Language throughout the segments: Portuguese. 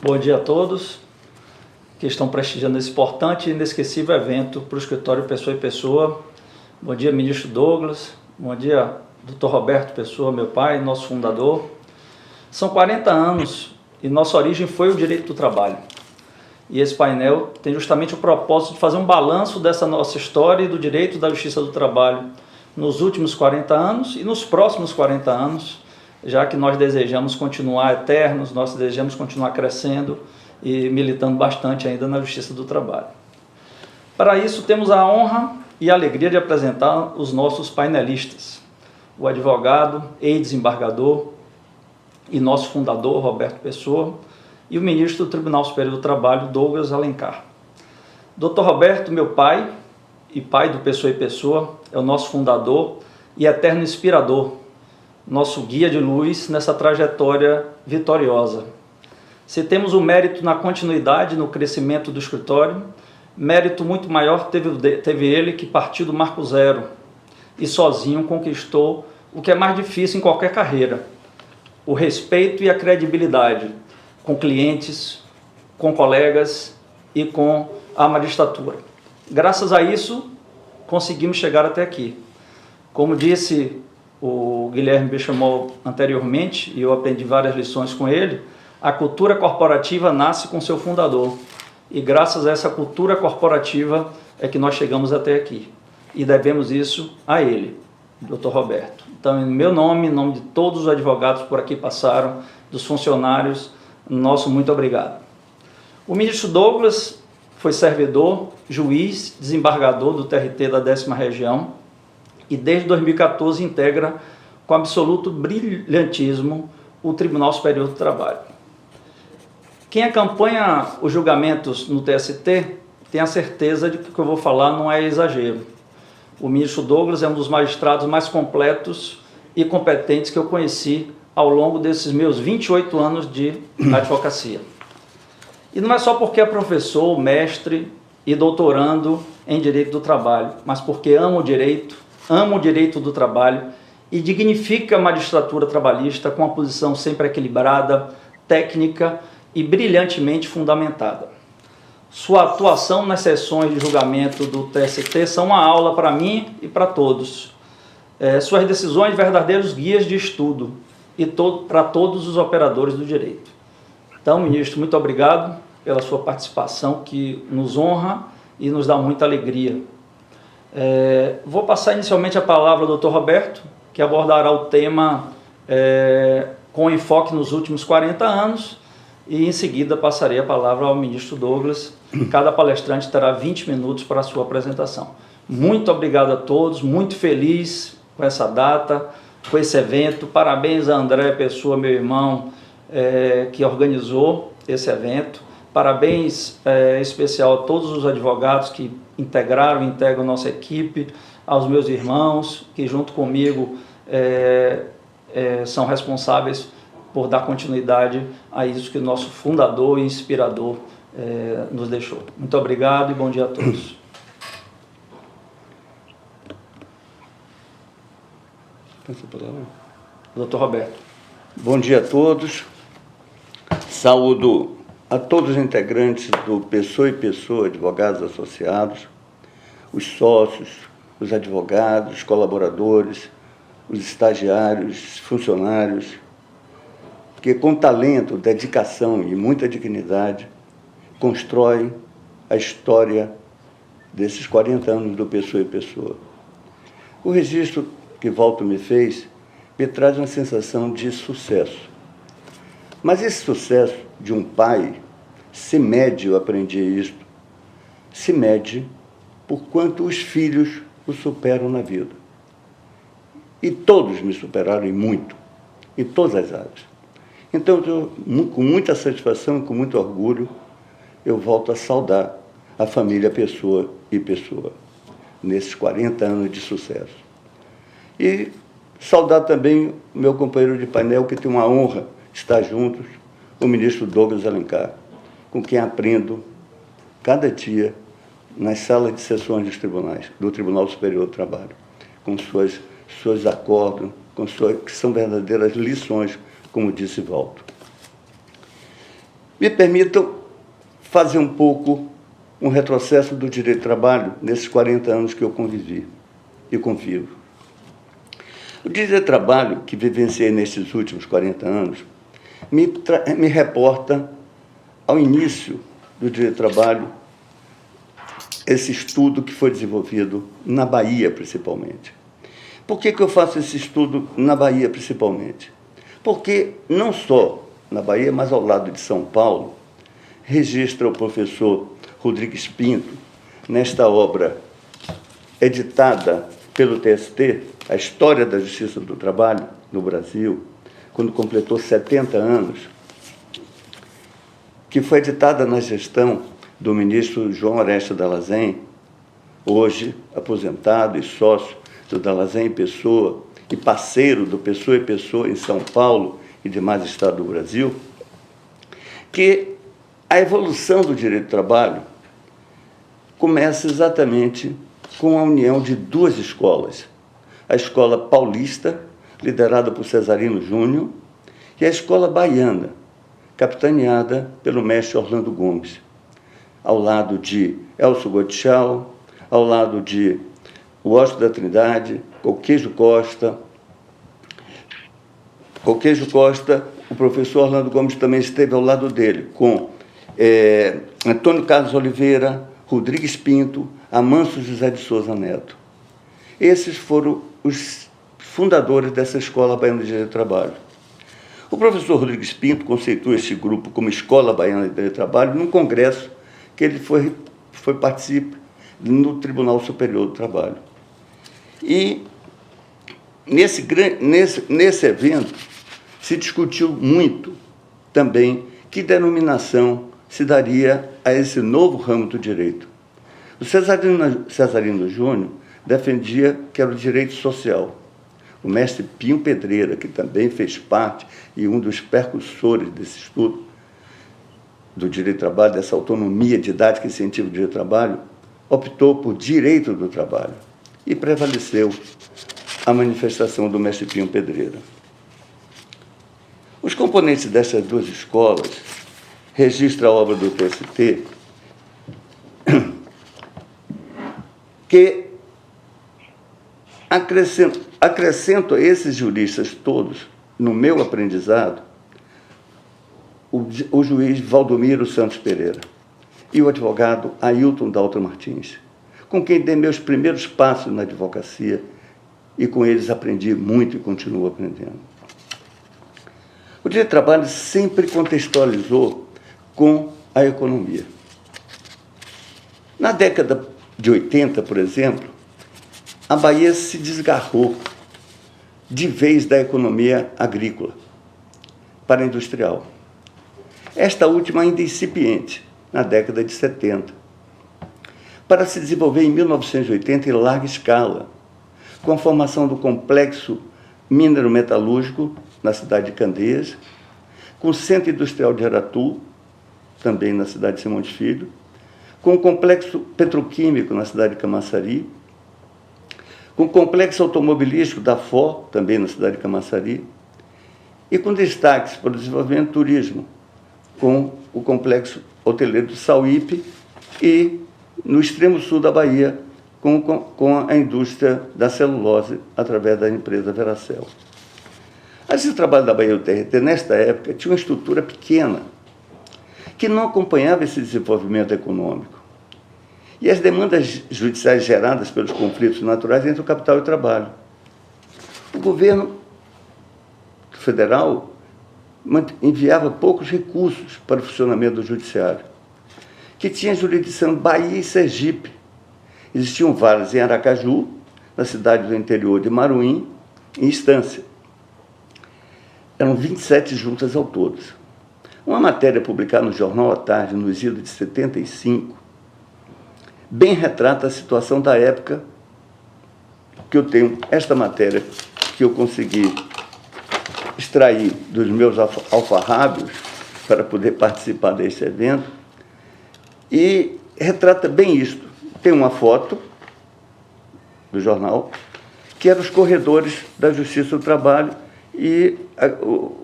Bom dia a todos que estão prestigiando esse importante e inesquecível evento para o escritório Pessoa e Pessoa. Bom dia, ministro Douglas. Bom dia, Dr. Roberto Pessoa, meu pai, nosso fundador. São 40 anos e nossa origem foi o direito do trabalho. E esse painel tem justamente o propósito de fazer um balanço dessa nossa história e do direito da justiça do trabalho nos últimos 40 anos e nos próximos 40 anos, já que nós desejamos continuar eternos, nós desejamos continuar crescendo e militando bastante ainda na justiça do trabalho. Para isso, temos a honra e a alegria de apresentar os nossos painelistas, o advogado, ex-desembargador e nosso fundador, Roberto Pessoa, e o ministro do Tribunal Superior do Trabalho, Douglas Alencar. Dr. Roberto, meu pai e pai do Pessoa e Pessoa, é o nosso fundador e eterno inspirador, nosso guia de luz nessa trajetória vitoriosa. Se temos o mérito na continuidade, no crescimento do escritório, mérito muito maior teve ele que partiu do marco zero e sozinho conquistou o que é mais difícil em qualquer carreira, o respeito e a credibilidade com clientes, com colegas e com a magistratura. Graças a isso, conseguimos chegar até aqui. Como disse o Guilherme Bechamol anteriormente, e eu aprendi várias lições com ele, a cultura corporativa nasce com seu fundador. E graças a essa cultura corporativa é que nós chegamos até aqui. E devemos isso a ele, Dr. Roberto. Então, em meu nome, em nome de todos os advogados que por aqui passaram, dos funcionários, nosso muito obrigado. O ministro Douglas foi servidor, juiz, desembargador do TRT da 10ª Região e desde 2014 integra com absoluto brilhantismo o Tribunal Superior do Trabalho. Quem acompanha os julgamentos no TST tem a certeza de que o que eu vou falar não é exagero. O ministro Douglas é um dos magistrados mais completos e competentes que eu conheci ao longo desses meus 28 anos de advocacia. E não é só porque é professor, mestre e doutorando em Direito do Trabalho, mas porque ama o direito do trabalho e dignifica a magistratura trabalhista com uma posição sempre equilibrada, técnica e brilhantemente fundamentada. Sua atuação nas sessões de julgamento do TST são uma aula para mim e para todos. Suas decisões, verdadeiros guias de estudo e para todos os operadores do direito. Então, ministro, muito obrigado pela sua participação, que nos honra e nos dá muita alegria. Vou passar inicialmente a palavra ao Dr. Roberto, que abordará o tema com enfoque nos últimos 40 anos, e em seguida passarei a palavra ao ministro Douglas. Cada palestrante terá 20 minutos para a sua apresentação. Muito obrigado a todos, muito feliz com essa data, com esse evento. Parabéns a André Pessoa, meu irmão, que organizou esse evento. Parabéns especial a todos os advogados que integram nossa equipe, aos meus irmãos que junto comigo são responsáveis por dar continuidade a isso que o nosso fundador e inspirador nos deixou. Muito obrigado e bom dia a todos. Doutor Roberto. Bom dia a todos. Saúdo a todos os integrantes do Pessoa e Pessoa, advogados associados, os sócios, os advogados, os colaboradores, os estagiários, funcionários, que com talento, dedicação e muita dignidade constroem a história desses 40 anos do Pessoa e Pessoa. O registro que Walter me fez me traz uma sensação de sucesso. Mas esse sucesso de um pai se mede, eu aprendi isto, se mede por quanto os filhos o superam na vida. E todos me superaram e muito, em todas as áreas. Então, com muita satisfação, com muito orgulho, eu volto a saudar a família Pessoa e Pessoa, nesses 40 anos de sucesso. E saudar também o meu companheiro de painel, que tem uma honra de estar juntos, o ministro Douglas Alencar, com quem aprendo cada dia nas salas de sessões dos tribunais, do Tribunal Superior do Trabalho, com seus acordos, que são verdadeiras lições, como disse Walter. Me permitam fazer um pouco um retrocesso do direito do trabalho nesses 40 anos que eu convivi e convivo. O direito do trabalho que vivenciei nesses últimos 40 anos me reporta ao início do direito do trabalho esse estudo que foi desenvolvido na Bahia, principalmente. Por que eu faço esse estudo na Bahia, principalmente? Porque não só na Bahia, mas ao lado de São Paulo, registra o professor Rodrigues Pinto, nesta obra editada pelo TST, A História da Justiça do Trabalho no Brasil, quando completou 70 anos, que foi editada na gestão do ministro João Oreste Dallazen, hoje aposentado e sócio do Dallazen e Pessoa, e parceiro do Pessoa e Pessoa em São Paulo e demais estados do Brasil, que a evolução do direito do trabalho começa exatamente com a união de duas escolas. A escola paulista, liderada por Cesarino Júnior, e a escola baiana, capitaneada pelo mestre Orlando Gomes, ao lado de Elcio Gottschall, ao lado de Washington da Trindade, Coqueijo Costa, o professor Orlando Gomes também esteve ao lado dele, com Antônio Carlos Oliveira, Rodrigues Pinto, Amâncio José de Souza Neto. Esses foram os fundadores dessa Escola Baiana de Direito do Trabalho. O professor Rodrigues Pinto conceitou este grupo como Escola Baiana de Direito do Trabalho num congresso que ele foi participar no Tribunal Superior do Trabalho. E nesse evento se discutiu muito também que denominação se daria a esse novo ramo do direito. O Cesarino Júnior defendia que era o direito social. O mestre Pinho Pedreira, que também fez parte e um dos precursores desse estudo do direito do trabalho, dessa autonomia didática e científica do direito do trabalho, optou por direito do trabalho e prevaleceu a manifestação do mestre Pinho Pedreira. Os componentes dessas duas escolas registram a obra do TST, que acrescento a esses juristas todos, no meu aprendizado, o juiz Valdomiro Santos Pereira e o advogado Ailton Daltro Martins, com quem dei meus primeiros passos na advocacia e com eles aprendi muito e continuo aprendendo. O direito do trabalho sempre contextualizou com a economia. Na década de 80, por exemplo, a Bahia se desgarrou de vez da economia agrícola para a industrial. Esta última ainda incipiente, na década de 70, para se desenvolver em 1980 em larga escala, com a formação do complexo minero-metalúrgico na cidade de Candeias, com o Centro Industrial de Aratu, também na cidade de Simões Filho, com o complexo petroquímico na cidade de Camaçari, com o complexo automobilístico da FOR, também na cidade de Camaçari, e com destaques para o desenvolvimento do turismo, com o complexo hoteleiro do Sauípe e, no extremo sul da Bahia, com a indústria da celulose, através da empresa Veracel. Esse trabalho da Bahia do TRT, nesta época, tinha uma estrutura pequena, que não acompanhava esse desenvolvimento econômico. E as demandas judiciais geradas pelos conflitos naturais entre o capital e o trabalho. O governo federal enviava poucos recursos para o funcionamento do judiciário, que tinha jurisdição Bahia e Sergipe. Existiam varas em Aracaju, na cidade do interior de Maruim, em Estância. Eram 27 juntas ao todo. Uma matéria publicada no Jornal à Tarde, no idos de 75, bem retrata a situação da época que eu tenho esta matéria que eu consegui extrair dos meus alfarrábios para poder participar desse evento, e retrata bem isto. Tem uma foto do jornal, que eram os corredores da Justiça do Trabalho e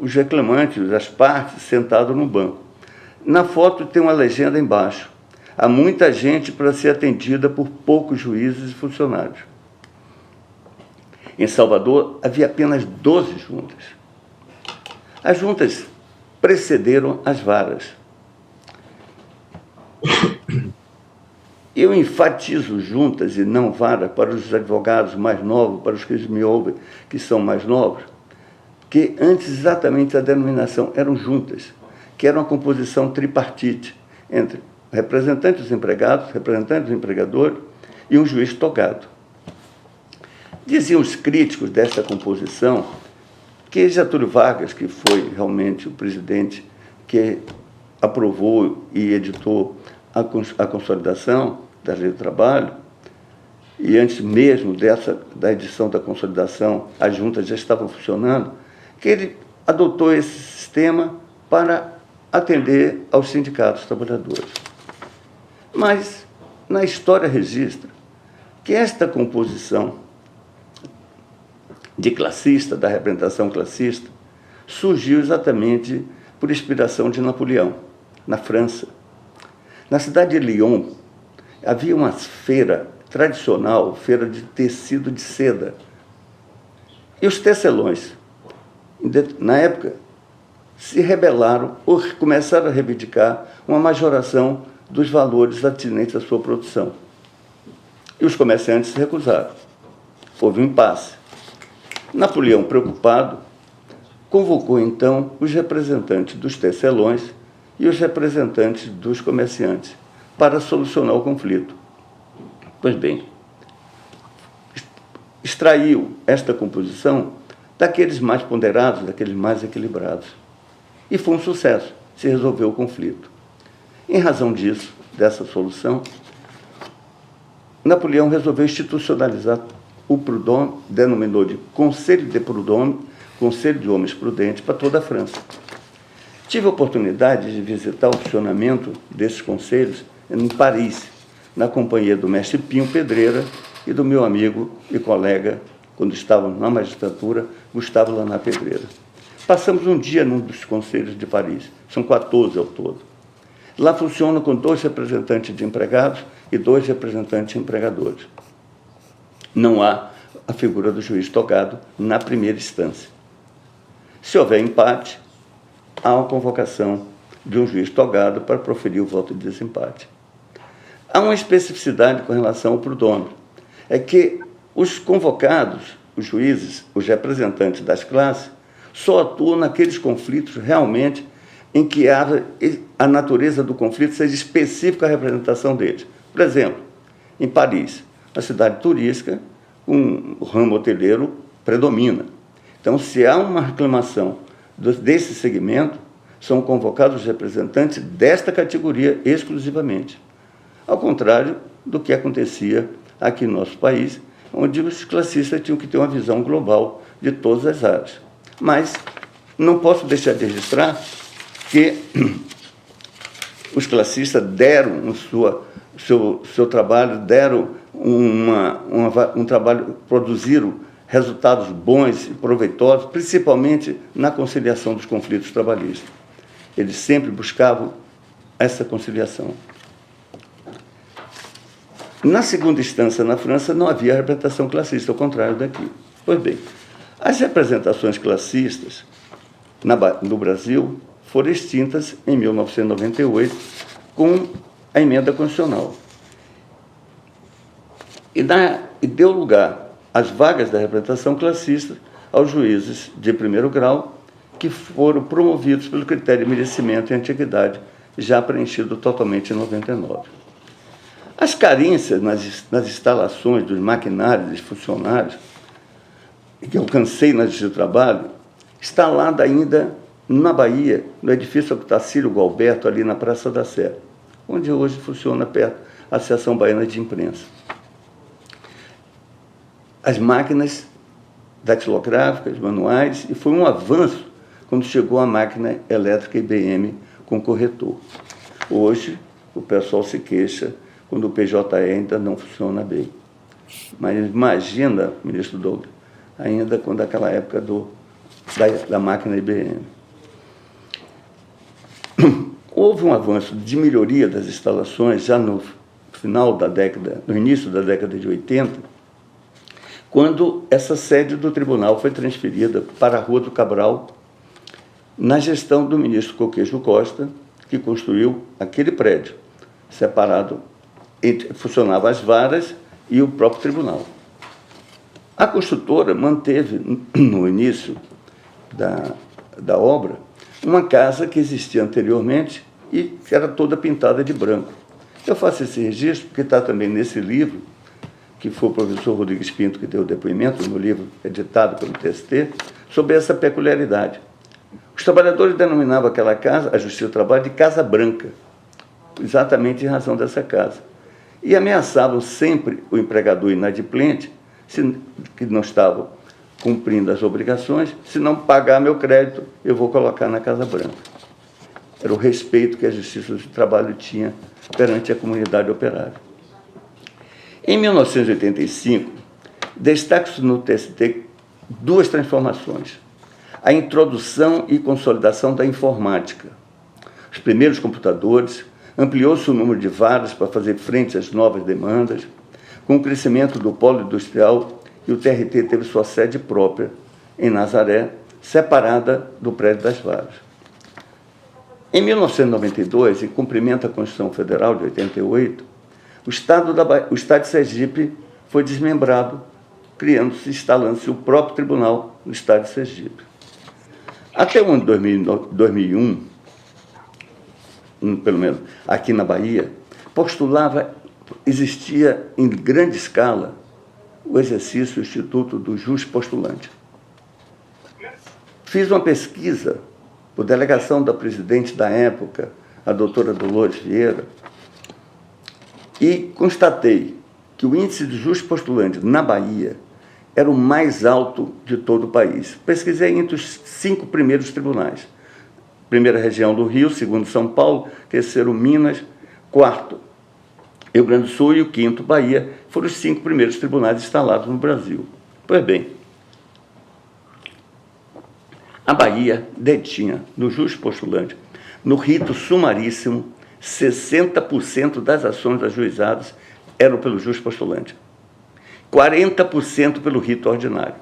os reclamantes, as partes, sentados no banco. Na foto tem uma legenda embaixo. Há muita gente para ser atendida por poucos juízes e funcionários. Em Salvador, havia apenas 12 juntas. As juntas precederam as varas. Eu enfatizo juntas e não vara para os advogados mais novos, para os que me ouvem, que são mais novos, que antes exatamente a denominação eram juntas, que era uma composição tripartite entre representantes dos empregados, representantes do empregador e um juiz togado. Diziam os críticos dessa composição que Getúlio Vargas, que foi realmente o presidente que aprovou e editou a consolidação da Lei do Trabalho, e antes mesmo da edição da consolidação, as juntas já estavam funcionando, que ele adotou esse sistema para atender aos sindicatos trabalhadores. Mas, na história registra que esta composição de classista, da representação classista, surgiu exatamente por inspiração de Napoleão, na França. Na cidade de Lyon, havia uma feira tradicional, feira de tecido de seda. E os tecelões, na época, se rebelaram ou começaram a reivindicar uma majoração dos valores atinentes à sua produção. E os comerciantes se recusaram. Houve um impasse. Napoleão, preocupado, convocou então os representantes dos tecelões e os representantes dos comerciantes para solucionar o conflito. Pois bem, extraiu esta composição daqueles mais ponderados, daqueles mais equilibrados. E foi um sucesso, se resolveu o conflito. Em razão disso, dessa solução, Napoleão resolveu institucionalizar o Prud'homme, denominou de Conselho de Prud'homme, Conselho de Homens Prudentes, para toda a França. Tive a oportunidade de visitar o funcionamento desses conselhos em Paris, na companhia do mestre Pinho Pedreira e do meu amigo e colega, quando estávamos na magistratura, Gustavo Laná Pedreira. Passamos um dia num dos conselhos de Paris, são 14 ao todo. Lá funciona com 2 representantes de empregados e 2 representantes de empregadores. Não há a figura do juiz togado na primeira instância. Se houver empate, há uma convocação de um juiz togado para proferir o voto de desempate. Há uma especificidade com relação ao Prud'homme, é que os convocados, os juízes, os representantes das classes, só atuam naqueles conflitos realmente em que a natureza do conflito seja específica à representação deles. Por exemplo, em Paris, a cidade turística, o ramo hoteleiro predomina. Então, se há uma reclamação desse segmento, são convocados os representantes desta categoria exclusivamente. Ao contrário do que acontecia aqui no nosso país, onde os classistas tinham que ter uma visão global de todas as áreas. Mas não posso deixar de registrar que os classistas deram seu trabalho, deram um trabalho, produziram resultados bons e proveitosos, principalmente na conciliação dos conflitos trabalhistas. Eles sempre buscavam essa conciliação. Na segunda instância, na França, não havia representação classista, ao contrário daqui. Pois bem, as representações classistas no Brasil foram extintas em 1998 com a emenda constitucional. E deu lugar às vagas da representação classista aos juízes de primeiro grau, que foram promovidos pelo critério de merecimento e antiguidade, já preenchido totalmente em 99. As carências nas instalações dos maquinários e funcionários, que eu cansei na Justiça do Trabalho, instalada ainda na Bahia, no edifício Otacílio Gualberto, ali na Praça da Sé, onde hoje funciona perto a Associação Baiana de Imprensa. As máquinas datilográficas, manuais, e foi um avanço quando chegou a máquina elétrica IBM com corretor. Hoje, o pessoal se queixa quando o PJE ainda não funciona bem. Mas imagina, ministro Douglas, ainda quando aquela época da máquina IBM. houve um avanço de melhoria das instalações já no início da década de 80, quando essa sede do tribunal foi transferida para a Rua do Cabral, na gestão do ministro Coquejo Costa, que construiu aquele prédio, separado, funcionava as varas e o próprio tribunal. A construtora manteve, no início da obra, uma casa que existia anteriormente e que era toda pintada de branco. Eu faço esse registro porque está também nesse livro, que foi o professor Rodrigues Pinto que deu o depoimento, no livro editado pelo TST, sobre essa peculiaridade. Os trabalhadores denominavam aquela casa, a Justiça do Trabalho, de Casa Branca, exatamente em razão dessa casa. E ameaçavam sempre o empregador inadimplente, que não estava cumprindo as obrigações, se não pagar meu crédito, eu vou colocar na Casa Branca. Era o respeito que a Justiça do Trabalho tinha perante a comunidade operária. Em 1985, destaca-se no TST duas transformações. A introdução e consolidação da informática. Os primeiros computadores, ampliou-se o número de varas para fazer frente às novas demandas. Com o crescimento do polo industrial, e o TRT teve sua sede própria, em Nazaré, separada do prédio das varas. Em 1992, em cumprimento à Constituição Federal de 88, o Estado de Sergipe foi desmembrado, instalando-se o próprio tribunal no Estado de Sergipe. Até o ano de 2001, pelo menos aqui na Bahia, existia em grande escala o exercício do Instituto do Jus Postulante. Fiz uma pesquisa por delegação da presidente da época, a doutora Dolores Vieira, e constatei que o índice de jus postulante na Bahia era o mais alto de todo o país. Pesquisei entre os 5 primeiros tribunais. Primeira região do Rio, segundo São Paulo, terceiro Minas, quarto Rio Grande do Sul e o quinto Bahia. Foram os 5 primeiros tribunais instalados no Brasil. Pois bem, a Bahia detinha no jus postulante, no rito sumaríssimo, 60% das ações ajuizadas eram pelo jus postulante. 40% pelo rito ordinário.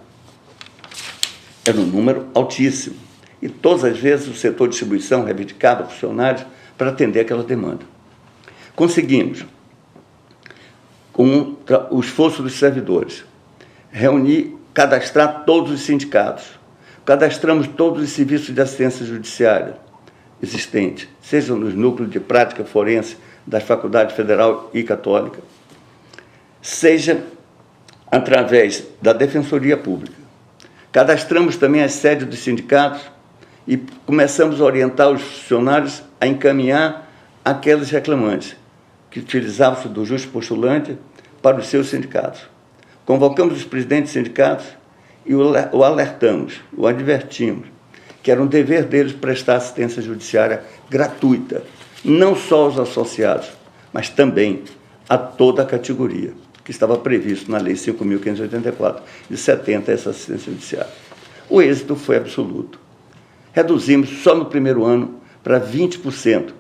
Era um número altíssimo. E todas as vezes o setor de distribuição reivindicava funcionários para atender aquela demanda. Conseguimos, com o esforço dos servidores, reunir, cadastrar todos os sindicatos, cadastramos todos os serviços de assistência judiciária existentes, sejam nos núcleos de prática forense das faculdades federal e católica, seja através da Defensoria Pública. Cadastramos também as sedes dos sindicatos e começamos a orientar os funcionários a encaminhar aqueles reclamantes que utilizavam-se do jus postulante para os seus sindicatos. Convocamos os presidentes de sindicatos e o alertamos, o advertimos, que era um dever deles prestar assistência judiciária gratuita, não só aos associados, mas também a toda a categoria, que estava previsto na Lei 5.584, de 70, essa assistência judiciária. O êxito foi absoluto. Reduzimos só no primeiro ano para 20%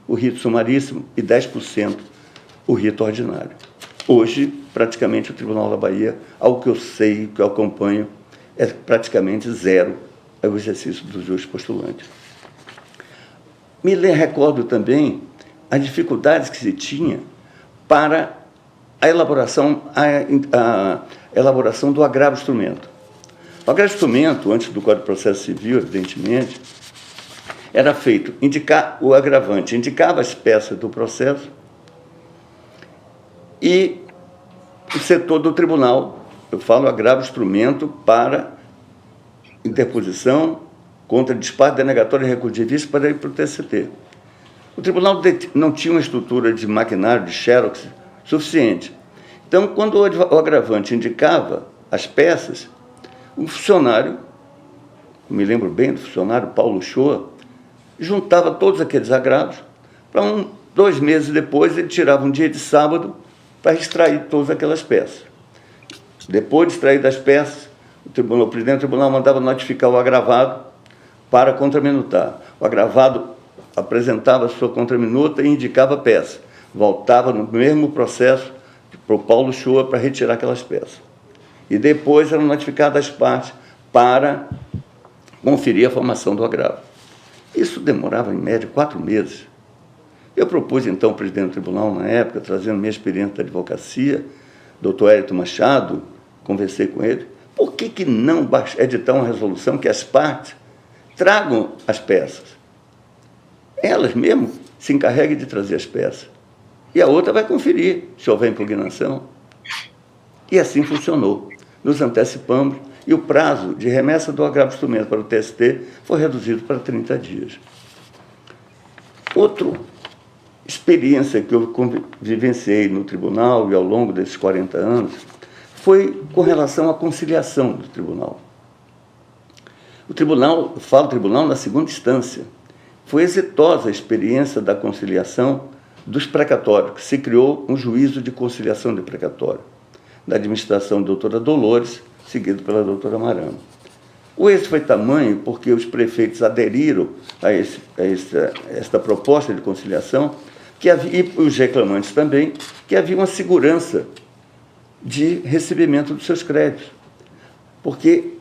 o rito sumaríssimo e 10% o rito ordinário. Hoje, praticamente, o Tribunal da Bahia, ao que eu sei, que eu acompanho, é praticamente zero o exercício do jus postulante. Me recordo também as dificuldades que se tinha para a elaboração do agravo instrumento. O agravo instrumento, antes do Código de Processo Civil, evidentemente, era feito, o agravante indicava as peças do processo e o setor do tribunal, eu falo agravo instrumento para interposição contra disparo denegatório e recurso de vício para ir para o TST. O tribunal não tinha uma estrutura de maquinário, de xerox, suficiente. Então, quando o agravante indicava as peças, o funcionário, me lembro bem do funcionário Paulo Shoa, juntava todos aqueles agravos, para 2 meses depois ele tirava um dia de sábado para extrair todas aquelas peças. Depois de extrair das peças, o presidente do tribunal mandava notificar o agravado para contraminutar. O agravado apresentava a sua contraminuta e indicava a peça. Voltava no mesmo processo para o Paulo Shoa para retirar aquelas peças. E depois eram notificadas as partes para conferir a formação do agravo. Isso demorava, em média, 4 meses. Eu propus, então, ao presidente do tribunal, na época, trazendo minha experiência da advocacia, doutor Hélito Machado, conversei com ele, por que não editar uma resolução que as partes tragam as peças? Elas mesmo se encarreguem de trazer as peças. E a outra vai conferir se houver impugnação. E assim funcionou. Nos antecipamos e o prazo de remessa do agravo de instrumento para o TST foi reduzido para 30 dias. Outra experiência que eu vivenciei no tribunal e ao longo desses 40 anos foi com relação à conciliação do tribunal. O tribunal, eu falo tribunal na segunda instância, foi exitosa a experiência da conciliação dos precatórios, que se criou um juízo de conciliação de precatório, da administração da doutora Dolores, seguido pela doutora Marama. O êxito foi tamanho porque os prefeitos aderiram a esta proposta de conciliação, e os reclamantes também, que havia uma segurança de recebimento dos seus créditos. Porque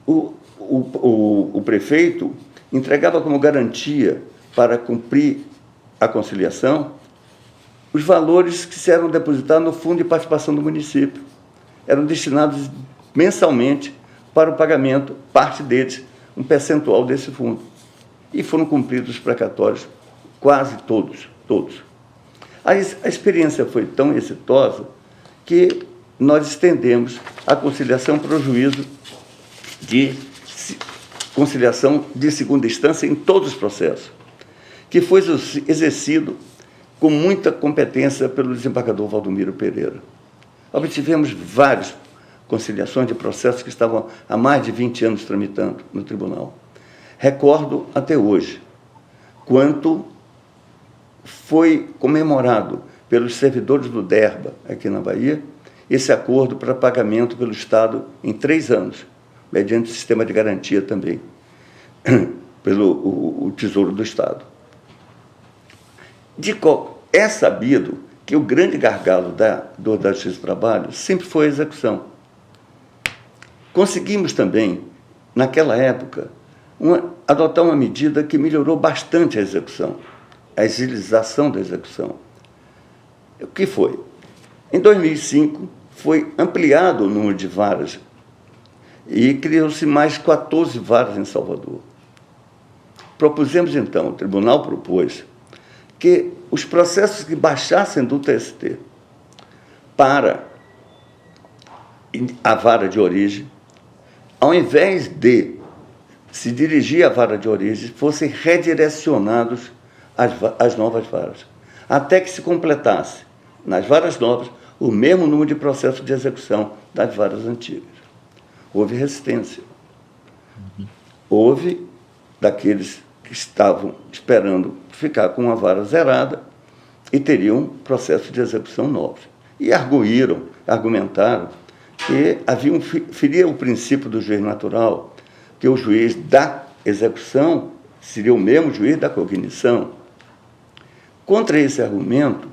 o prefeito entregava como garantia para cumprir a conciliação os valores que eram depositados no Fundo de Participação do município. Eram destinados mensalmente para o pagamento, parte deles, um percentual desse fundo. E foram cumpridos os precatórios, quase todos. A experiência foi tão exitosa que nós estendemos a conciliação para o juízo de conciliação de segunda instância em todos os processos, que foi exercido com muita competência pelo desembargador Valdomiro Pereira. Obtivemos várias conciliações de processos que estavam há mais de 20 anos tramitando no tribunal. Recordo até hoje quanto foi comemorado pelos servidores do DERBA, aqui na Bahia, esse acordo para pagamento pelo Estado em 3 anos, mediante sistema de garantia também, pelo o Tesouro do Estado. É sabido que o grande gargalo da Justiça do Trabalho sempre foi a execução. Conseguimos também, naquela época, adotar uma medida que melhorou bastante a execução, a agilização da execução. O que foi? Em 2005, foi ampliado o número de varas e criou-se mais 14 varas em Salvador. Propusemos, então, o tribunal propôs que os processos que baixassem do TST para a vara de origem, ao invés de se dirigir à vara de origem, fossem redirecionados às novas varas, até que se completasse, nas varas novas, o mesmo número de processos de execução das varas antigas. Houve resistência. Houve daqueles que estavam esperando ficar com uma vara zerada e teriam processo de execução novos. E argumentaram que feria o princípio do juiz natural, que o juiz da execução seria o mesmo juiz da cognição. Contra esse argumento,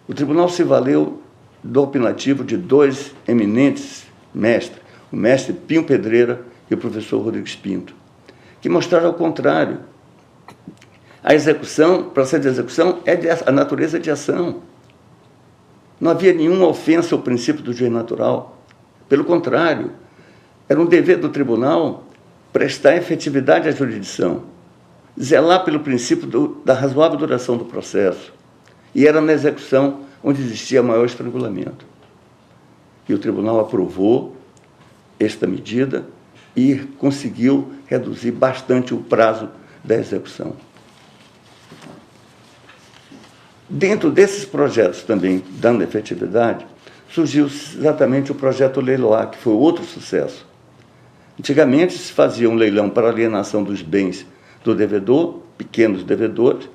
o tribunal se valeu do opinativo de 2 eminentes mestres, o mestre Pinho Pedreira e o professor Rodrigues Pinto, que mostraram ao contrário. A execução, o processo de execução é a natureza de ação. Não havia nenhuma ofensa ao princípio do juiz natural. Pelo contrário, era um dever do tribunal prestar efetividade à jurisdição, zelar pelo princípio da razoável duração do processo. E era na execução onde existia maior estrangulamento. E o tribunal aprovou esta medida e conseguiu reduzir bastante o prazo da execução. Dentro desses projetos também, dando efetividade, surgiu exatamente o projeto Leiloar, que foi outro sucesso. Antigamente se fazia um leilão para alienação dos bens do devedor, pequenos devedores,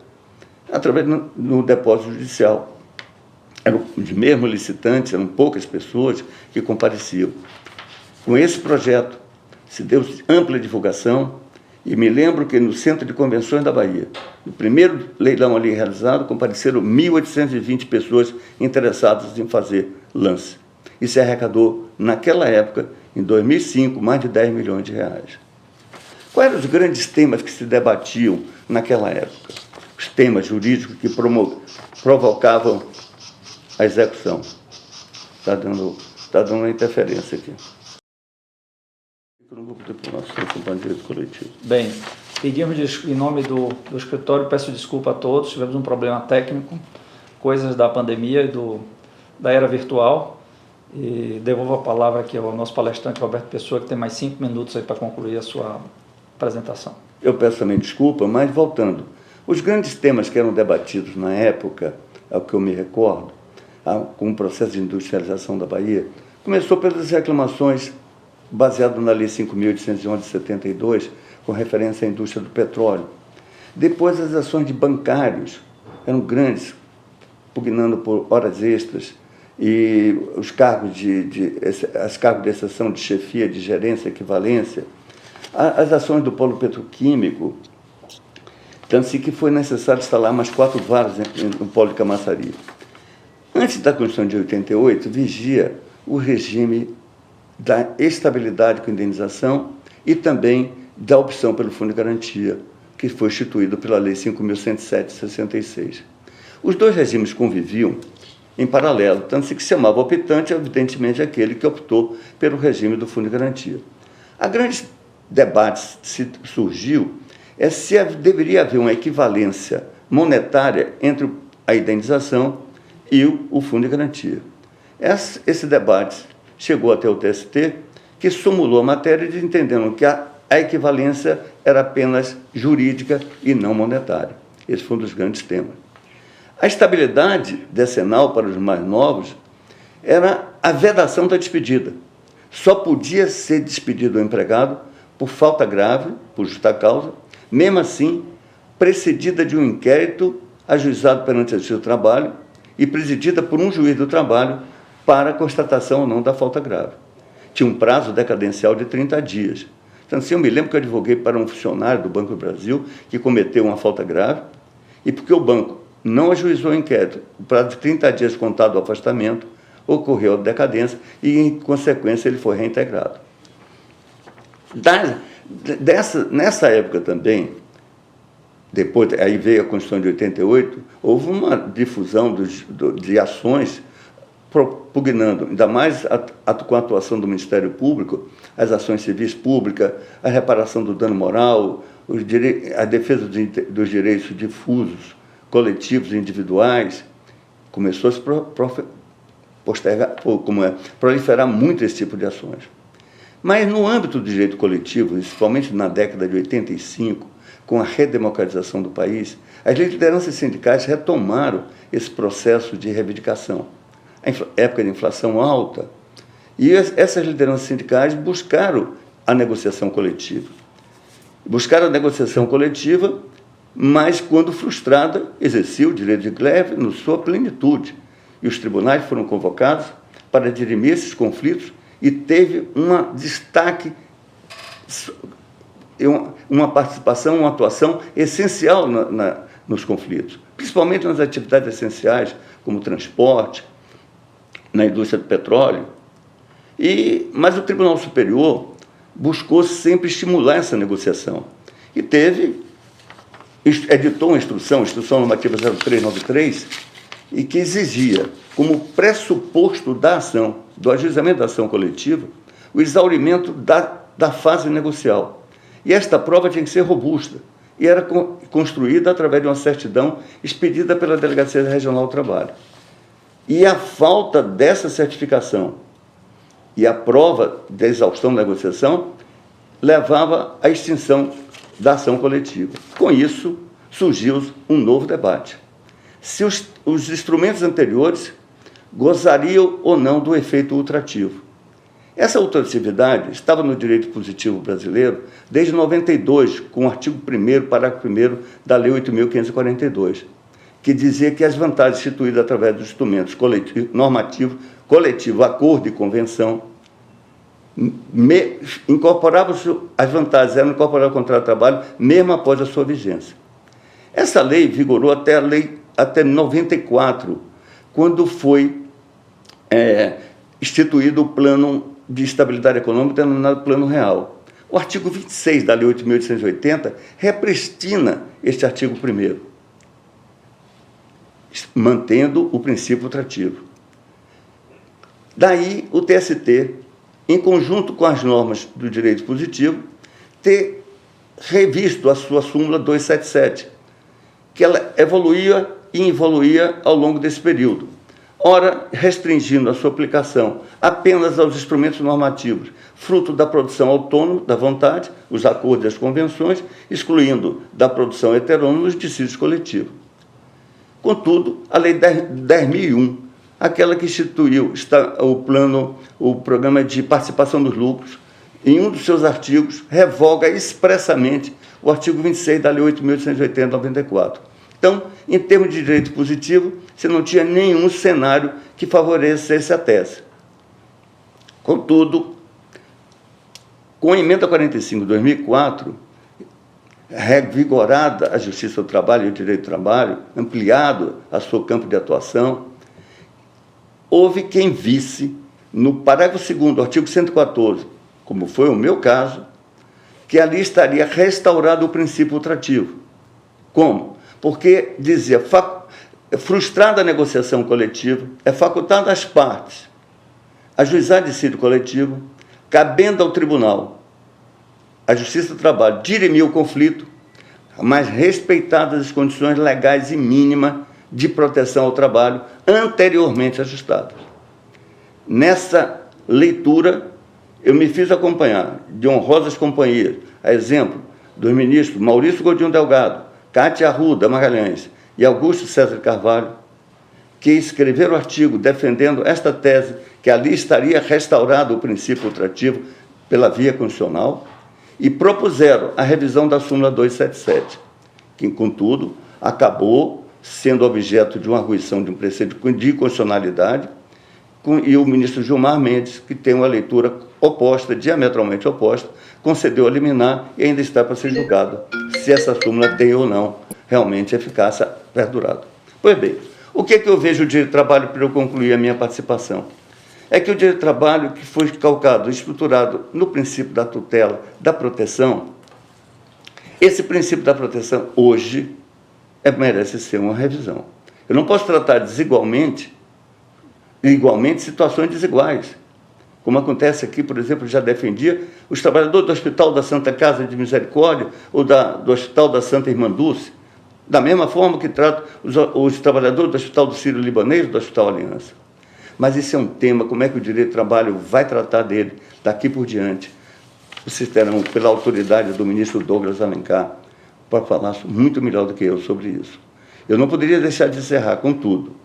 através no depósito judicial. Eram os mesmos licitantes, eram poucas pessoas que compareciam. Com esse projeto, se deu ampla divulgação E me lembro que no Centro de Convenções da Bahia, no primeiro leilão ali realizado, compareceram 1.820 pessoas interessadas em fazer lance. E se arrecadou, naquela época, em 2005, mais de 10 milhões de reais. Quais eram os grandes temas que se debatiam naquela época? Os temas jurídicos que provocavam a execução. Está dando uma interferência aqui. No grupo de diplomacia com direito coletivo. Bem, pedimos em nome do escritório, peço desculpa a todos, tivemos um problema técnico, coisas da pandemia e da era virtual, e devolvo a palavra aqui ao nosso palestrante Roberto Pessoa, que tem mais 5 minutos aí para concluir a sua apresentação. Eu peço também desculpa, mas voltando, os grandes temas que eram debatidos na época, ao que eu me recordo, com o processo de industrialização da Bahia, começou pelas reclamações baseado na Lei 5.811 de 72, com referência à indústria do petróleo. Depois, as ações de bancários eram grandes, pugnando por horas extras, e os cargos de exceção de chefia, de gerência, equivalência, as ações do polo petroquímico, tanto assim que foi necessário instalar mais 4 varas no polo de Camaçari. Antes da Constituição de 88, vigia o regime da estabilidade com indenização e também da opção pelo Fundo de Garantia, que foi instituído pela Lei 5.107 de 66. Os dois regimes conviviam em paralelo, tanto que se chamava optante, evidentemente, aquele que optou pelo regime do Fundo de Garantia. A grande debate surgiu se deveria haver uma equivalência monetária entre a indenização e o Fundo de Garantia. Esse debate chegou até o TST, que sumulou a matéria entendendo que a equivalência era apenas jurídica e não monetária. Esse foi um dos grandes temas. A estabilidade decenal para os mais novos era a vedação da despedida. Só podia ser despedido o empregado por falta grave, por justa causa, mesmo assim, precedida de um inquérito ajuizado perante a Justiça do Trabalho e presidida por um juiz do trabalho para a constatação ou não da falta grave. Tinha um prazo decadencial de 30 dias. Então, assim, eu me lembro que eu advoguei para um funcionário do Banco do Brasil que cometeu uma falta grave e porque o banco não ajuizou o inquérito, o prazo de 30 dias contado do afastamento, ocorreu a decadência e, em consequência, ele foi reintegrado. Nessa época também, depois, aí veio a Constituição de 88, houve uma difusão de ações propugnando, ainda mais com a atuação do Ministério Público, as ações civis públicas, a reparação do dano moral, a defesa dos direitos difusos, coletivos e individuais. Começou a se proliferar muito esse tipo de ações. Mas no âmbito do direito coletivo, principalmente na década de 85, com a redemocratização do país, as lideranças sindicais retomaram esse processo de reivindicação. A época de inflação alta, e essas lideranças sindicais buscaram a negociação coletiva. Buscaram a negociação coletiva, mas, quando frustrada, exercia o direito de greve na sua plenitude. E os tribunais foram convocados para dirimir esses conflitos e teve um destaque, uma participação, uma atuação essencial nos conflitos, principalmente nas atividades essenciais, como o transporte, na indústria do petróleo. Mas o Tribunal Superior buscou sempre estimular essa negociação e editou uma instrução normativa 0393, e que exigia, como pressuposto da ação, do ajuizamento da ação coletiva, o exaurimento da fase negocial. E esta prova tinha que ser robusta, e era construída através de uma certidão expedida pela Delegacia Regional do Trabalho. E a falta dessa certificação e a prova da exaustão da negociação levava à extinção da ação coletiva. Com isso, surgiu um novo debate. Se os instrumentos anteriores gozariam ou não do efeito ultrativo. Essa ultratividade estava no direito positivo brasileiro desde 92, com o artigo 1º, parágrafo 1º da Lei 8.542, que dizia que as vantagens instituídas através dos instrumentos normativo, coletivo, acordo e convenção incorporavam-se as vantagens, eram incorporadas ao contrato de trabalho, mesmo após a sua vigência. Essa lei vigorou até 94, quando foi instituído o Plano de Estabilidade Econômica, denominado Plano Real. O artigo 26 da Lei 8.880 repristina este artigo 1º, mantendo o princípio ultrativo. Daí, o TST, em conjunto com as normas do direito positivo, ter revisto a sua súmula 277, que ela evoluía e involuía ao longo desse período, ora restringindo a sua aplicação apenas aos instrumentos normativos, fruto da produção autônoma, da vontade, os acordos e as convenções, excluindo da produção heterônoma os dissídios coletivos. Contudo, a Lei 10.001, aquela que instituiu o programa de participação dos lucros, em um dos seus artigos, revoga expressamente o artigo 26 da Lei 8.880/94. Então, em termos de direito positivo, você não tinha nenhum cenário que favorecesse a tese. Contudo, com a emenda 45 de 2004, revigorada a Justiça do Trabalho e o Direito do Trabalho, ampliado a seu campo de atuação, houve quem visse, no parágrafo 2º do artigo 114, como foi o meu caso, que ali estaria restaurado o princípio ultrativo. Como? Porque dizia, frustrada a negociação coletiva, é facultado às partes ajuizar dissídio coletivo, cabendo ao tribunal, a Justiça do Trabalho, dirimir o conflito, mas respeitadas as condições legais e mínimas de proteção ao trabalho anteriormente ajustadas. Nessa leitura, eu me fiz acompanhar de honrosas companhias, a exemplo dos ministros Maurício Godinho Delgado, Cátia Arruda Magalhães e Augusto César Carvalho, que escreveram o artigo defendendo esta tese, que ali estaria restaurado o princípio ultrativo pela via constitucional, e propuseram a revisão da súmula 277, que, contudo, acabou sendo objeto de uma arguição de um preceito de inconstitucionalidade, e o ministro Gilmar Mendes, que tem uma leitura oposta, diametralmente oposta, concedeu a liminar e ainda está para ser julgado se essa súmula tem ou não realmente eficácia perdurada. Pois bem, o que é que eu vejo o direito do trabalho para eu concluir a minha participação? É que o direito do trabalho, que foi calcado, estruturado no princípio da tutela, da proteção, esse princípio da proteção, hoje, merece ser uma revisão. Eu não posso tratar igualmente situações desiguais. Como acontece aqui, por exemplo, já defendia os trabalhadores do Hospital da Santa Casa de Misericórdia ou do Hospital da Santa Irmã Dulce, da mesma forma que tratam os trabalhadores do Hospital do Sírio-Libanês e do Hospital Aliança. Mas esse é um tema, como é que o direito do trabalho vai tratar dele daqui por diante? Vocês terão, pela autoridade do ministro Douglas Alencar, para falar muito melhor do que eu sobre isso. Eu não poderia deixar de encerrar, contudo,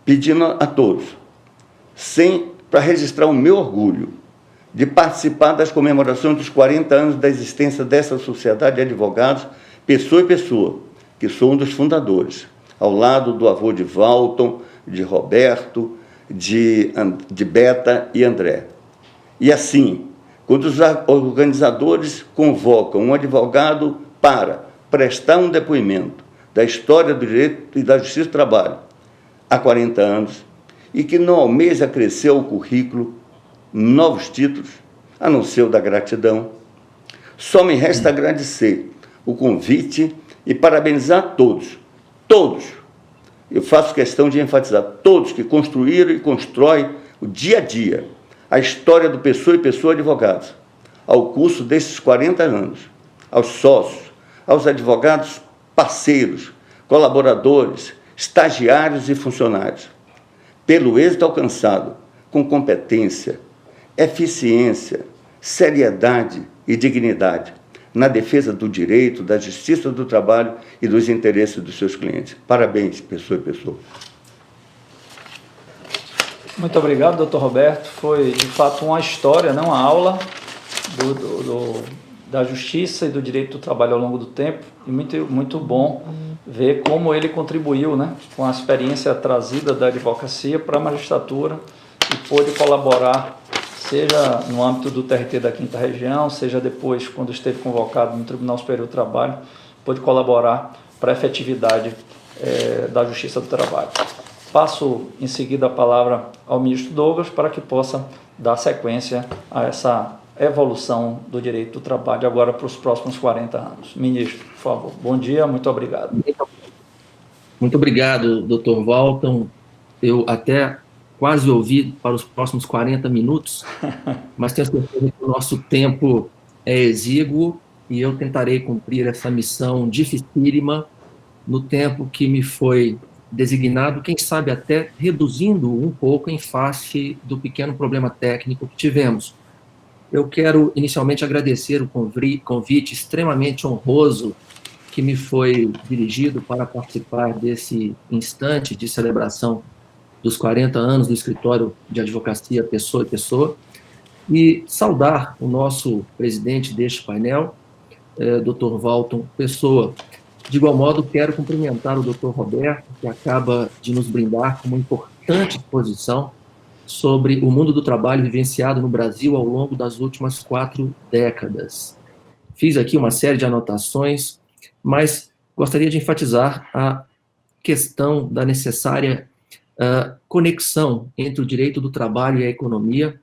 pedindo a todos, para registrar o meu orgulho de participar das comemorações dos 40 anos da existência dessa sociedade de advogados, Pessoa e Pessoa, que sou um dos fundadores, ao lado do avô de Walton, de Roberto, de Beta e André. E assim, quando os organizadores convocam um advogado para prestar um depoimento da história do direito e da justiça do trabalho há 40 anos, e que não almeja crescer o currículo, novos títulos, a não ser o da gratidão, só me resta agradecer o convite e parabenizar todos, eu faço questão de enfatizar, todos que construíram e constroem o dia a dia, a história do Pessoa e Pessoa Advogados, ao curso desses 40 anos, aos sócios, aos advogados parceiros, colaboradores, estagiários e funcionários, pelo êxito alcançado com competência, eficiência, seriedade e dignidade na defesa do direito, da justiça do trabalho e dos interesses dos seus clientes. Parabéns, Pessoa e Pessoa. Muito obrigado, doutor Roberto. Foi, de fato, uma história, não uma aula da justiça e do direito do trabalho ao longo do tempo. E muito bom ver como ele contribuiu, né, com a experiência trazida da advocacia para a magistratura e pôde colaborar seja no âmbito do TRT da 5ª Região, seja depois, quando esteve convocado no Tribunal Superior do Trabalho, pôde colaborar para a efetividade da Justiça do Trabalho. Passo em seguida a palavra ao ministro Douglas para que possa dar sequência a essa evolução do direito do trabalho agora para os próximos 40 anos. Ministro, por favor. Bom dia, muito obrigado. Muito obrigado, doutor Walton. Eu até quase ouvi para os próximos 40 minutos, mas tenho certeza que o nosso tempo é exíguo e eu tentarei cumprir essa missão dificílima no tempo que me foi designado, quem sabe até reduzindo um pouco em face do pequeno problema técnico que tivemos. Eu quero inicialmente agradecer o convite extremamente honroso que me foi dirigido para participar desse instante de celebração dos 40 anos do Escritório de Advocacia Pessoa e Pessoa, e saudar o nosso presidente deste painel, Dr. Walton Pessoa. De igual modo, quero cumprimentar o Dr. Roberto, que acaba de nos brindar com uma importante exposição sobre o mundo do trabalho vivenciado no Brasil ao longo das últimas 4 décadas. Fiz aqui uma série de anotações, mas gostaria de enfatizar a questão da necessária conexão entre o direito do trabalho e a economia,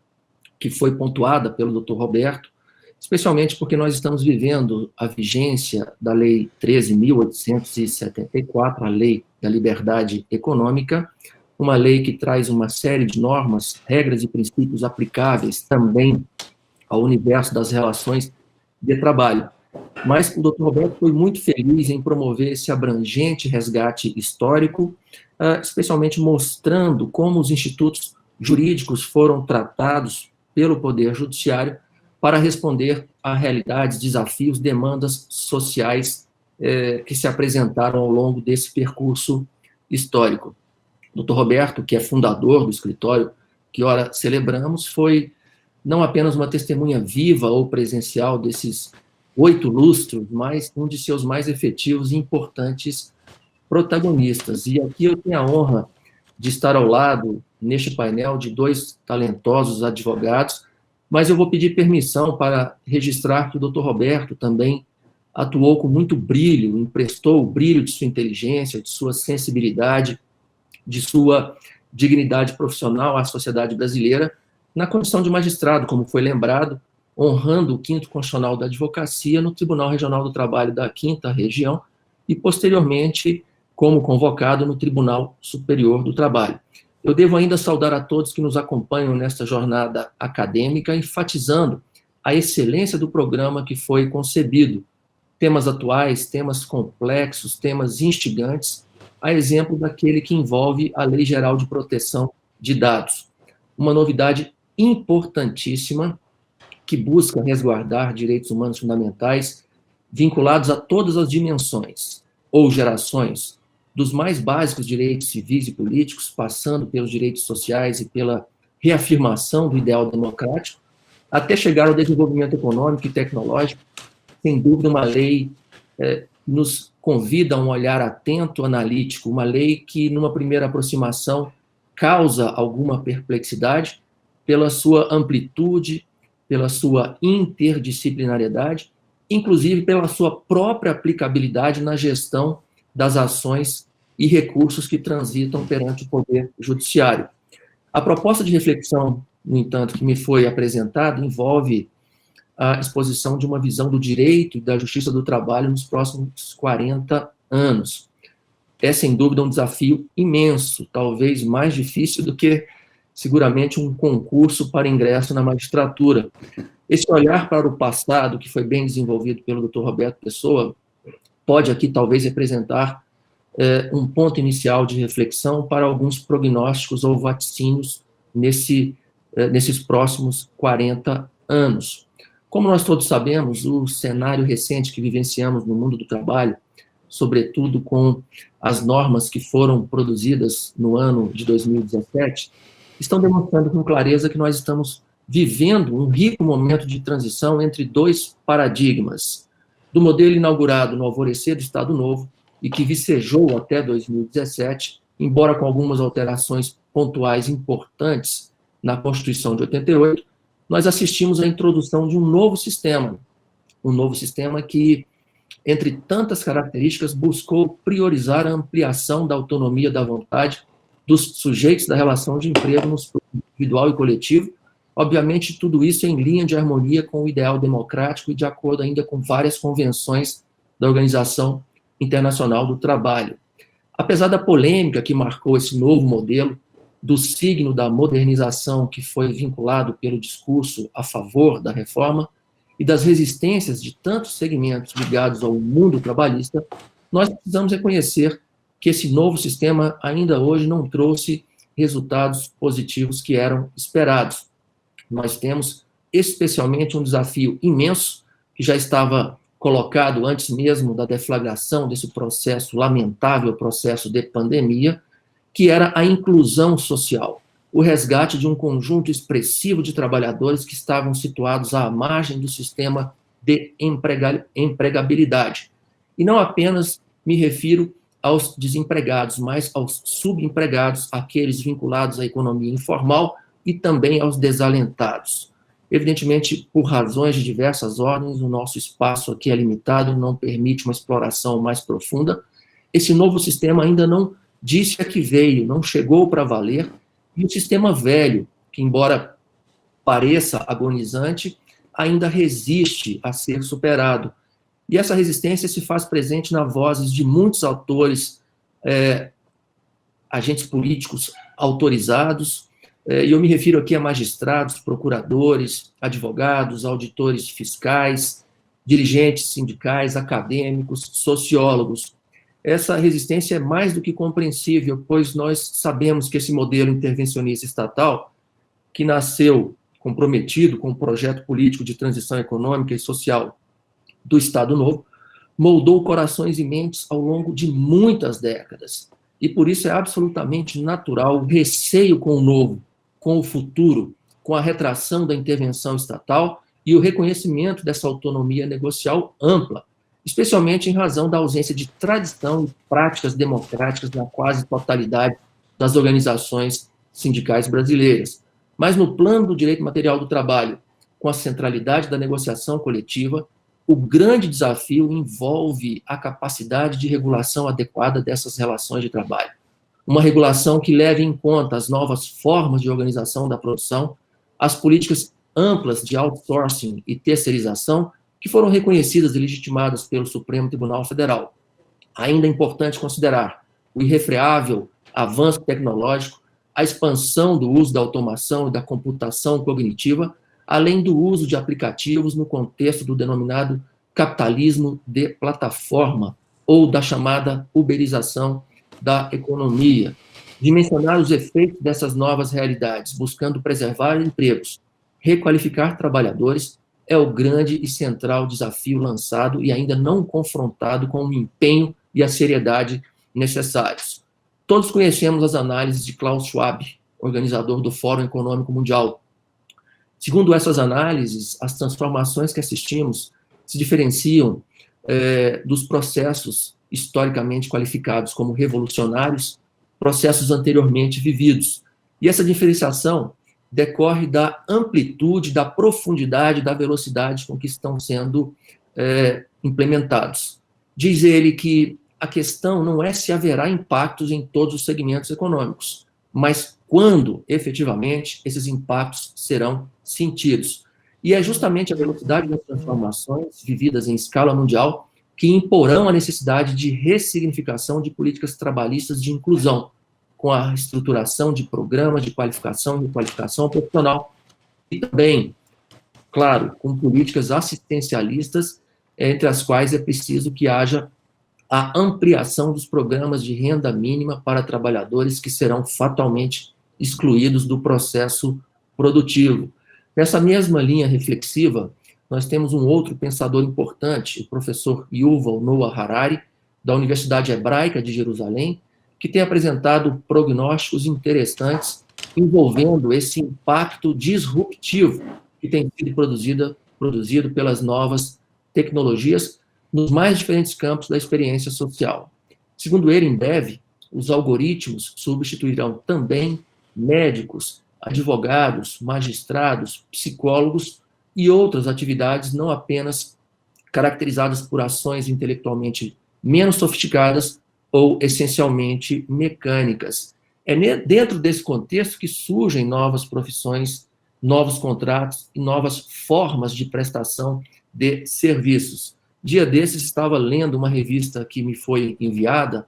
que foi pontuada pelo Dr. Roberto, especialmente porque nós estamos vivendo a vigência da Lei 13.874, a Lei da Liberdade Econômica, uma lei que traz uma série de normas, regras e princípios aplicáveis também ao universo das relações de trabalho. Mas o Dr. Roberto foi muito feliz em promover esse abrangente resgate histórico, especialmente mostrando como os institutos jurídicos foram tratados pelo Poder Judiciário para responder a realidades, desafios, demandas sociais que se apresentaram ao longo desse percurso histórico. O Dr. Roberto, que é fundador do escritório que ora celebramos, foi não apenas uma testemunha viva ou presencial desses 8 lustros, mas um de seus mais efetivos e importantes protagonistas. E aqui eu tenho a honra de estar ao lado, neste painel, de 2 talentosos advogados, mas eu vou pedir permissão para registrar que o Dr. Roberto também atuou com muito brilho, emprestou o brilho de sua inteligência, de sua sensibilidade, de sua dignidade profissional à sociedade brasileira, na condição de magistrado, como foi lembrado, honrando o 5º Constitucional da Advocacia no Tribunal Regional do Trabalho da 5ª Região e, posteriormente, como convocado no Tribunal Superior do Trabalho. Eu devo ainda saudar a todos que nos acompanham nesta jornada acadêmica, enfatizando a excelência do programa que foi concebido. Temas atuais, temas complexos, temas instigantes, a exemplo daquele que envolve a Lei Geral de Proteção de Dados. Uma novidade importantíssima que busca resguardar direitos humanos fundamentais vinculados a todas as dimensões ou gerações, dos mais básicos direitos civis e políticos, passando pelos direitos sociais e pela reafirmação do ideal democrático, até chegar ao desenvolvimento econômico e tecnológico. Sem dúvida, uma lei nos convida a um olhar atento, analítico, uma lei que, numa primeira aproximação, causa alguma perplexidade pela sua amplitude, pela sua interdisciplinariedade, inclusive pela sua própria aplicabilidade na gestão das ações e recursos que transitam perante o Poder Judiciário. A proposta de reflexão, no entanto, que me foi apresentada, envolve a exposição de uma visão do direito e da justiça do trabalho nos próximos 40 anos. É, sem dúvida, um desafio imenso, talvez mais difícil do que, seguramente, um concurso para ingresso na magistratura. Esse olhar para o passado, que foi bem desenvolvido pelo Dr. Roberto Pessoa, pode aqui, talvez, representar um ponto inicial de reflexão para alguns prognósticos ou vaticínios nesses próximos 40 anos. Como nós todos sabemos, o cenário recente que vivenciamos no mundo do trabalho, sobretudo com as normas que foram produzidas no ano de 2017, estão demonstrando com clareza que nós estamos vivendo um rico momento de transição entre 2 paradigmas, do modelo inaugurado no alvorecer do Estado Novo e que vicejou até 2017, embora com algumas alterações pontuais importantes na Constituição de 88, nós assistimos à introdução de um novo sistema que, entre tantas características, buscou priorizar a ampliação da autonomia da vontade dos sujeitos da relação de emprego nos planos individual e coletivo. Obviamente, tudo isso em linha de harmonia com o ideal democrático e de acordo ainda com várias convenções da Organização Internacional do Trabalho. Apesar da polêmica que marcou esse novo modelo, do signo da modernização que foi vinculado pelo discurso a favor da reforma e das resistências de tantos segmentos ligados ao mundo trabalhista, nós precisamos reconhecer que esse novo sistema ainda hoje não trouxe resultados positivos que eram esperados. Nós temos especialmente um desafio imenso, que já estava colocado antes mesmo da deflagração desse processo, lamentável processo de pandemia, que era a inclusão social, o resgate de um conjunto expressivo de trabalhadores que estavam situados à margem do sistema de empregabilidade. E não apenas me refiro aos desempregados, mas aos subempregados, aqueles vinculados à economia informal e também aos desalentados. Evidentemente, por razões de diversas ordens, o nosso espaço aqui é limitado, não permite uma exploração mais profunda. Esse novo sistema ainda não disse a que veio, não chegou para valer, e o sistema velho, que embora pareça agonizante, ainda resiste a ser superado. E essa resistência se faz presente nas vozes de muitos autores, agentes políticos autorizados, e eu me refiro aqui a magistrados, procuradores, advogados, auditores fiscais, dirigentes sindicais, acadêmicos, sociólogos. Essa resistência é mais do que compreensível, pois nós sabemos que esse modelo intervencionista estatal, que nasceu comprometido com o projeto político de transição econômica e social do Estado Novo, moldou corações e mentes ao longo de muitas décadas. E por isso é absolutamente natural o receio com o novo, com o futuro, com a retração da intervenção estatal e o reconhecimento dessa autonomia negocial ampla, especialmente em razão da ausência de tradição e práticas democráticas na quase totalidade das organizações sindicais brasileiras. Mas no plano do direito material do trabalho, com a centralidade da negociação coletiva, o grande desafio envolve a capacidade de regulação adequada dessas relações de trabalho. Uma regulação que leve em conta as novas formas de organização da produção, as políticas amplas de outsourcing e terceirização, que foram reconhecidas e legitimadas pelo Supremo Tribunal Federal. Ainda é importante considerar o irrefreável avanço tecnológico, a expansão do uso da automação e da computação cognitiva, além do uso de aplicativos no contexto do denominado capitalismo de plataforma, ou da chamada uberização da economia. Dimensionar os efeitos dessas novas realidades, buscando preservar empregos, requalificar trabalhadores, é o grande e central desafio lançado e ainda não confrontado com o empenho e a seriedade necessários. Todos conhecemos as análises de Klaus Schwab, organizador do Fórum Econômico Mundial. Segundo essas análises, as transformações que assistimos se diferenciam dos processos historicamente qualificados como revolucionários, processos anteriormente vividos. E essa diferenciação decorre da amplitude, da profundidade, da velocidade com que estão sendo implementados. Diz ele que a questão não é se haverá impactos em todos os segmentos econômicos, mas quando, efetivamente, esses impactos serão sentidos. E é justamente a velocidade das transformações vividas em escala mundial que imporão a necessidade de ressignificação de políticas trabalhistas de inclusão, com a estruturação de programas de qualificação e requalificação profissional, e também, claro, com políticas assistencialistas, entre as quais é preciso que haja a ampliação dos programas de renda mínima para trabalhadores que serão fatalmente excluídos do processo produtivo. Nessa mesma linha reflexiva, nós temos um outro pensador importante, o professor Yuval Noah Harari, da Universidade Hebraica de Jerusalém, que tem apresentado prognósticos interessantes envolvendo esse impacto disruptivo que tem sido produzido pelas novas tecnologias nos mais diferentes campos da experiência social. Segundo ele, em breve, os algoritmos substituirão também médicos, advogados, magistrados, psicólogos e outras atividades não apenas caracterizadas por ações intelectualmente menos sofisticadas ou essencialmente mecânicas. É dentro desse contexto que surgem novas profissões, novos contratos e novas formas de prestação de serviços. Dia desses, estava lendo uma revista que me foi enviada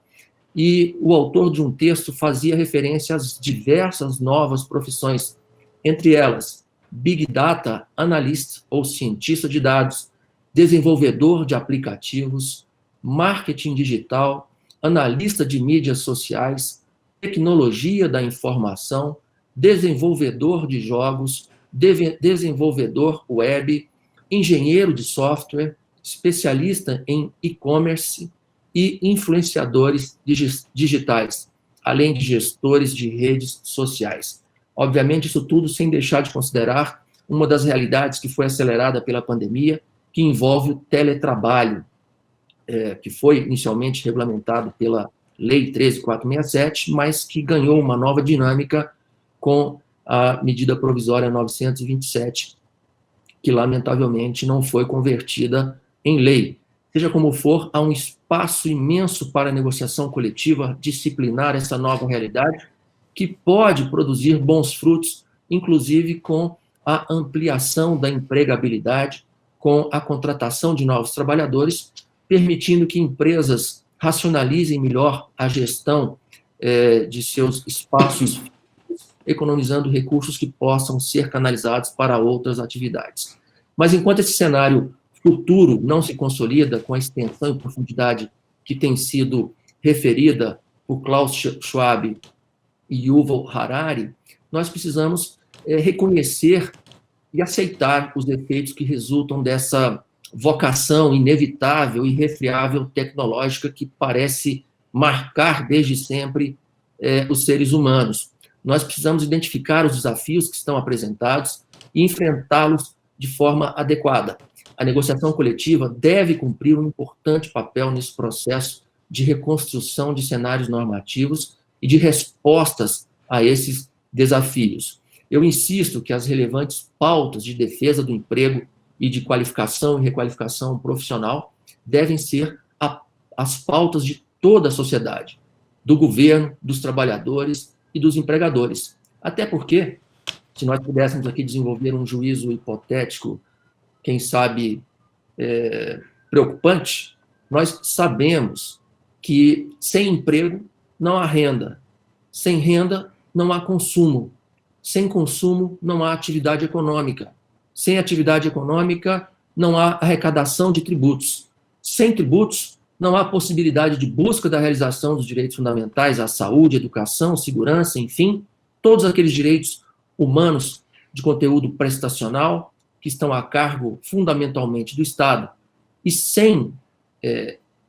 e o autor de um texto fazia referência às diversas novas profissões, entre elas Big Data Analyst ou cientista de dados, desenvolvedor de aplicativos, marketing digital, analista de mídias sociais, tecnologia da informação, desenvolvedor de jogos, desenvolvedor web, engenheiro de software, especialista em e-commerce e influenciadores digitais, além de gestores de redes sociais. Obviamente, isso tudo sem deixar de considerar uma das realidades que foi acelerada pela pandemia, que envolve o teletrabalho, que foi inicialmente regulamentado pela Lei 13.467, mas que ganhou uma nova dinâmica com a medida provisória 927, que lamentavelmente não foi convertida em lei. Seja como for, há um espaço imenso para a negociação coletiva disciplinar essa nova realidade, que pode produzir bons frutos, inclusive com a ampliação da empregabilidade, com a contratação de novos trabalhadores, permitindo que empresas racionalizem melhor a gestão de seus espaços, economizando recursos que possam ser canalizados para outras atividades. Mas enquanto esse cenário futuro não se consolida com a extensão e profundidade que tem sido referida por Klaus Schwab e Yuval Harari, nós precisamos reconhecer e aceitar os efeitos que resultam dessa vocação inevitável e irrefreável tecnológica que parece marcar desde sempre os seres humanos. Nós precisamos identificar os desafios que estão apresentados e enfrentá-los de forma adequada. A negociação coletiva deve cumprir um importante papel nesse processo de reconstrução de cenários normativos e de respostas a esses desafios. Eu insisto que as relevantes pautas de defesa do emprego e de qualificação e requalificação profissional devem ser as pautas de toda a sociedade, do governo, dos trabalhadores e dos empregadores. Até porque, se nós pudéssemos aqui desenvolver um juízo hipotético, quem sabe preocupante, nós sabemos que sem emprego não há renda, sem renda não há consumo, sem consumo não há atividade econômica, sem atividade econômica não há arrecadação de tributos, sem tributos não há possibilidade de busca da realização dos direitos fundamentais à saúde, educação, segurança, enfim, todos aqueles direitos humanos de conteúdo prestacional que estão a cargo fundamentalmente do Estado. E sem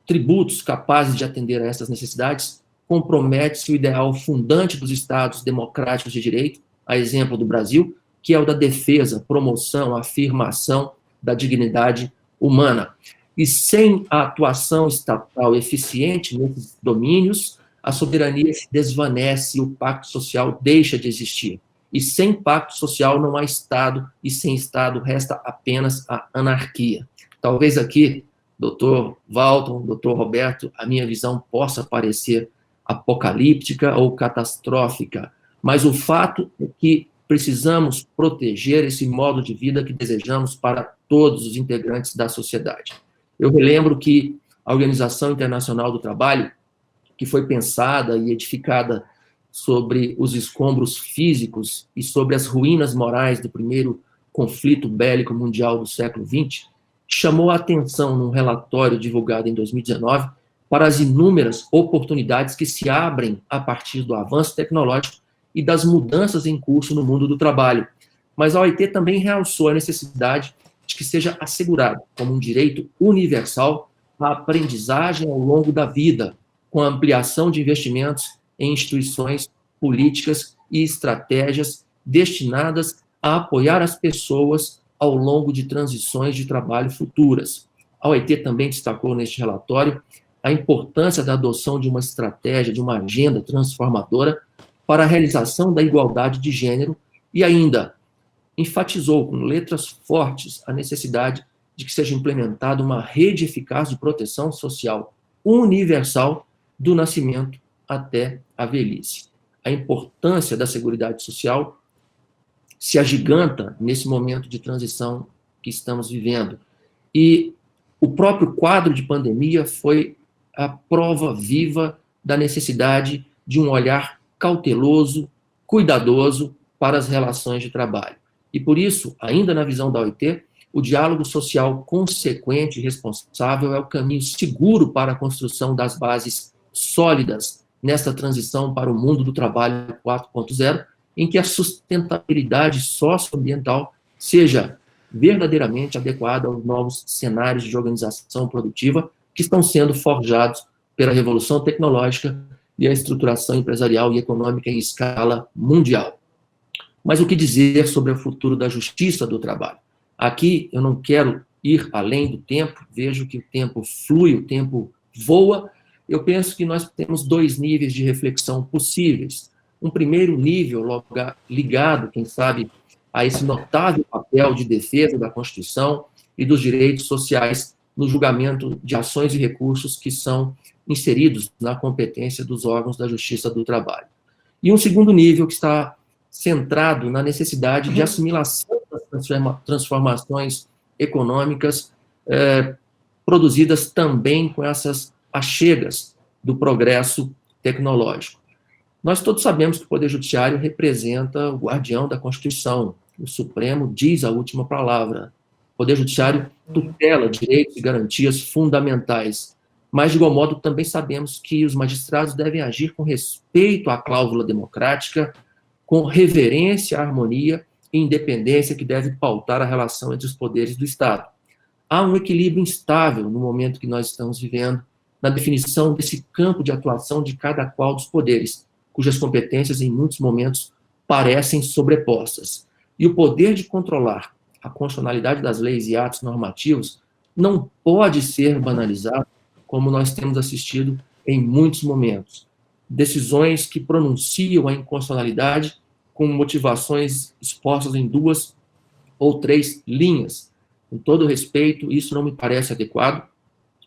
tributos capazes de atender a essas necessidades, compromete-se o ideal fundante dos Estados democráticos de direito, a exemplo do Brasil, que é o da defesa, promoção, afirmação da dignidade humana. E sem a atuação estatal eficiente nesses domínios, a soberania se desvanece e o pacto social deixa de existir. E sem pacto social não há Estado, e sem Estado resta apenas a anarquia. Talvez aqui, doutor Walton, doutor Roberto, a minha visão possa parecer apocalíptica ou catastrófica, mas o fato é que precisamos proteger esse modo de vida que desejamos para todos os integrantes da sociedade. Eu relembro que a Organização Internacional do Trabalho, que foi pensada e edificada sobre os escombros físicos e sobre as ruínas morais do primeiro conflito bélico mundial do século XX, chamou a atenção num relatório divulgado em 2019 para as inúmeras oportunidades que se abrem a partir do avanço tecnológico e das mudanças em curso no mundo do trabalho. Mas a OIT também realçou a necessidade de que seja assegurado como um direito universal a aprendizagem ao longo da vida, com a ampliação de investimentos em instituições políticas e estratégias destinadas a apoiar as pessoas ao longo de transições de trabalho futuras. A OIT também destacou neste relatório a importância da adoção de uma estratégia, de uma agenda transformadora para a realização da igualdade de gênero E ainda, enfatizou com letras fortes a necessidade de que seja implementada uma rede eficaz de proteção social universal do nascimento até a velhice. A importância da Seguridade Social se agiganta nesse momento de transição que estamos vivendo. E o próprio quadro de pandemia foi a prova viva da necessidade de um olhar cauteloso, cuidadoso para as relações de trabalho. E por isso, ainda na visão da OIT, o diálogo social consequente e responsável é o caminho seguro para a construção das bases sólidas nesta transição para o mundo do trabalho 4.0, em que a sustentabilidade socioambiental seja verdadeiramente adequada aos novos cenários de organização produtiva que estão sendo forjados pela revolução tecnológica e a estruturação empresarial e econômica em escala mundial. Mas o que dizer sobre o futuro da justiça do trabalho? Aqui eu não quero ir além do tempo, vejo que o tempo flui, o tempo voa. Eu penso que nós temos dois níveis de reflexão possíveis. Um primeiro nível, ligado, quem sabe, a esse notável papel de defesa da Constituição e dos direitos sociais no julgamento de ações e recursos que são inseridos na competência dos órgãos da Justiça do Trabalho. E um segundo nível que está centrado na necessidade de assimilação das transformações econômicas produzidas também com essas achegas do progresso tecnológico. Nós todos sabemos que o Poder Judiciário representa o guardião da Constituição. O Supremo diz a última palavra. O Poder Judiciário tutela direitos e garantias fundamentais. Mas, de igual modo, também sabemos que os magistrados devem agir com respeito à cláusula democrática, com reverência à harmonia e independência que deve pautar a relação entre os poderes do Estado. Há um equilíbrio instável no momento que nós estamos vivendo, na definição desse campo de atuação de cada qual dos poderes, cujas competências, em muitos momentos, parecem sobrepostas. E o poder de controlar a constitucionalidade das leis e atos normativos não pode ser banalizado, como nós temos assistido em muitos momentos. Decisões que pronunciam a inconstitucionalidade com motivações expostas em 2 ou 3 linhas. Com todo respeito, isso não me parece adequado,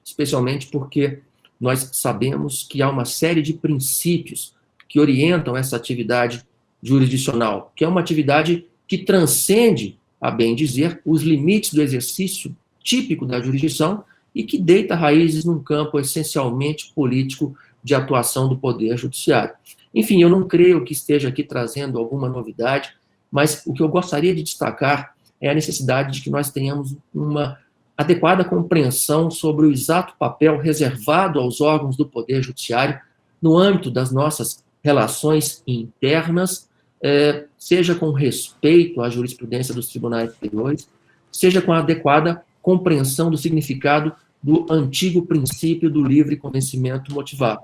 especialmente porque nós sabemos que há uma série de princípios que orientam essa atividade jurisdicional, que é uma atividade que transcende, a bem dizer, os limites do exercício típico da jurisdição e que deita raízes num campo essencialmente político de atuação do Poder Judiciário. Enfim, eu não creio que esteja aqui trazendo alguma novidade, mas o que eu gostaria de destacar é a necessidade de que nós tenhamos uma adequada compreensão sobre o exato papel reservado aos órgãos do Poder Judiciário no âmbito das nossas relações internas, seja com respeito à jurisprudência dos tribunais superiores, seja com a adequada compreensão do significado do antigo princípio do livre convencimento motivado,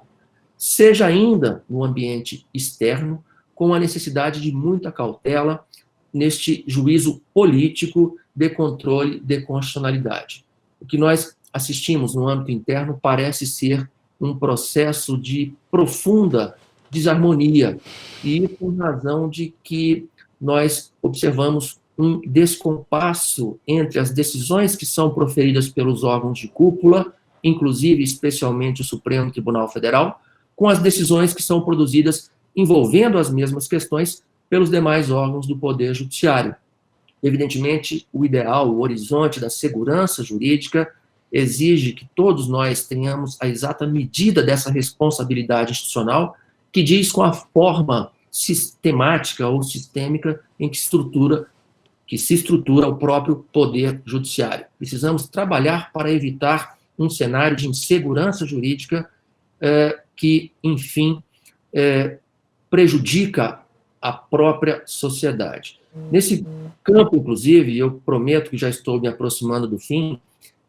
seja ainda no ambiente externo, com a necessidade de muita cautela neste juízo político de controle de constitucionalidade. O que nós assistimos no âmbito interno parece ser um processo de profunda desarmonia, e com razão de que nós observamos um descompasso entre as decisões que são proferidas pelos órgãos de cúpula, inclusive, especialmente o Supremo Tribunal Federal, com as decisões que são produzidas envolvendo as mesmas questões pelos demais órgãos do Poder Judiciário. Evidentemente, o ideal, o horizonte da segurança jurídica exige que todos nós tenhamos a exata medida dessa responsabilidade institucional, que diz com a forma sistemática ou sistêmica em que se estrutura o próprio Poder Judiciário. Precisamos trabalhar para evitar um cenário de insegurança jurídica que, enfim, prejudica a própria sociedade. Nesse campo, inclusive, eu prometo que já estou me aproximando do fim,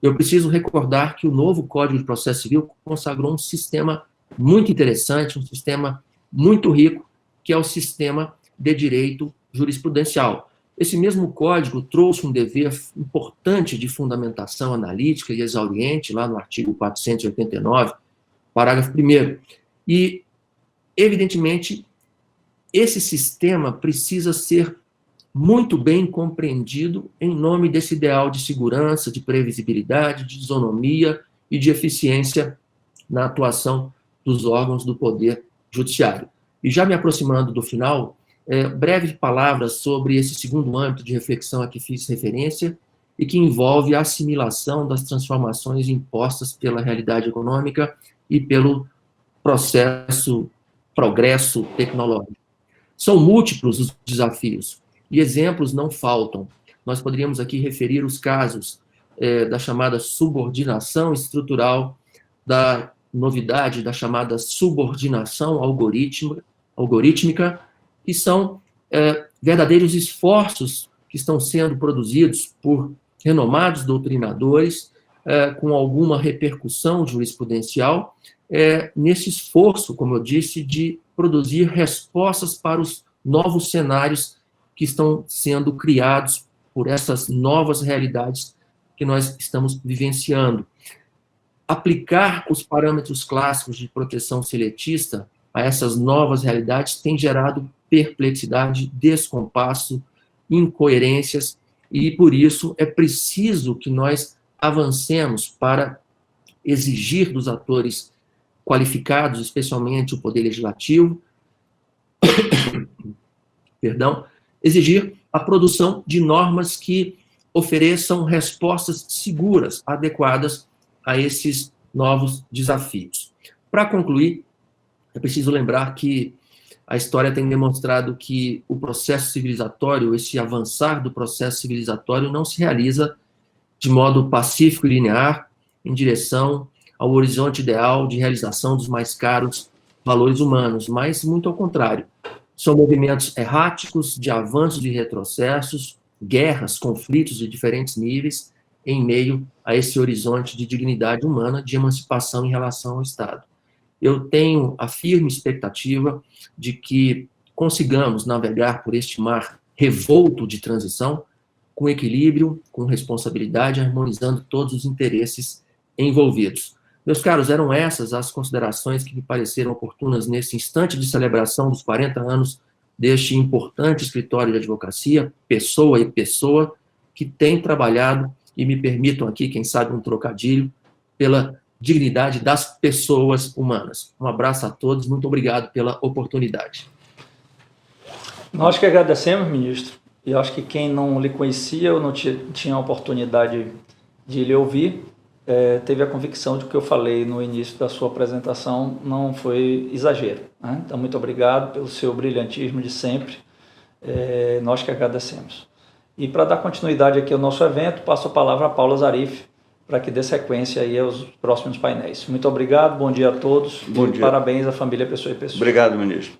eu preciso recordar que o novo Código de Processo Civil consagrou um sistema muito interessante, um sistema muito rico, que é o sistema de direito jurisprudencial. Esse mesmo código trouxe um dever importante de fundamentação analítica e exauriente, lá no artigo 489, parágrafo 1º. E, evidentemente, esse sistema precisa ser muito bem compreendido em nome desse ideal de segurança, de previsibilidade, de isonomia e de eficiência na atuação dos órgãos do Poder Judiciário. E já me aproximando do final, breve palavras sobre esse segundo âmbito de reflexão a que fiz referência e que envolve a assimilação das transformações impostas pela realidade econômica e pelo progresso tecnológico. São múltiplos os desafios, e exemplos não faltam. Nós poderíamos aqui referir os casos da chamada subordinação estrutural, da novidade da chamada subordinação algorítmica, que são verdadeiros esforços que estão sendo produzidos por renomados doutrinadores, com alguma repercussão jurisprudencial, nesse esforço, como eu disse, de produzir respostas para os novos cenários que estão sendo criados por essas novas realidades que nós estamos vivenciando. Aplicar os parâmetros clássicos de proteção seletista a essas novas realidades tem gerado perplexidade, descompasso, incoerências, e por isso é preciso que nós avancemos para exigir dos atores qualificados, especialmente o Poder Legislativo, exigir a produção de normas que ofereçam respostas seguras, adequadas a esses novos desafios. Para concluir, é preciso lembrar que a história tem demonstrado que o processo civilizatório, esse avançar do processo civilizatório, não se realiza de modo pacífico e linear em direção ao horizonte ideal de realização dos mais caros valores humanos, mas muito ao contrário. São movimentos erráticos de avanços e retrocessos, guerras, conflitos de diferentes níveis, em meio a esse horizonte de dignidade humana, de emancipação em relação ao Estado. Eu tenho a firme expectativa de que consigamos navegar por este mar revolto de transição, com equilíbrio, com responsabilidade, harmonizando todos os interesses envolvidos. Meus caros, eram essas as considerações que me pareceram oportunas nesse instante de celebração dos 40 anos deste importante escritório de advocacia, pessoa e pessoa, que tem trabalhado, e me permitam aqui, quem sabe, um trocadilho, pela dignidade das pessoas humanas. Um abraço a todos, muito obrigado pela oportunidade. Nós que agradecemos, ministro, e acho que quem não lhe conhecia ou não tinha a oportunidade de lhe ouvir, teve a convicção de que eu falei no início da sua apresentação não foi exagero, né? Então, muito obrigado pelo seu brilhantismo de sempre, nós que agradecemos. E para dar continuidade aqui ao nosso evento, passo a palavra a Paula Zarif, para que dê sequência aí aos próximos painéis. Muito obrigado, bom dia a todos, bom dia. Parabéns à família Pessoa e Pessoa. Obrigado, ministro.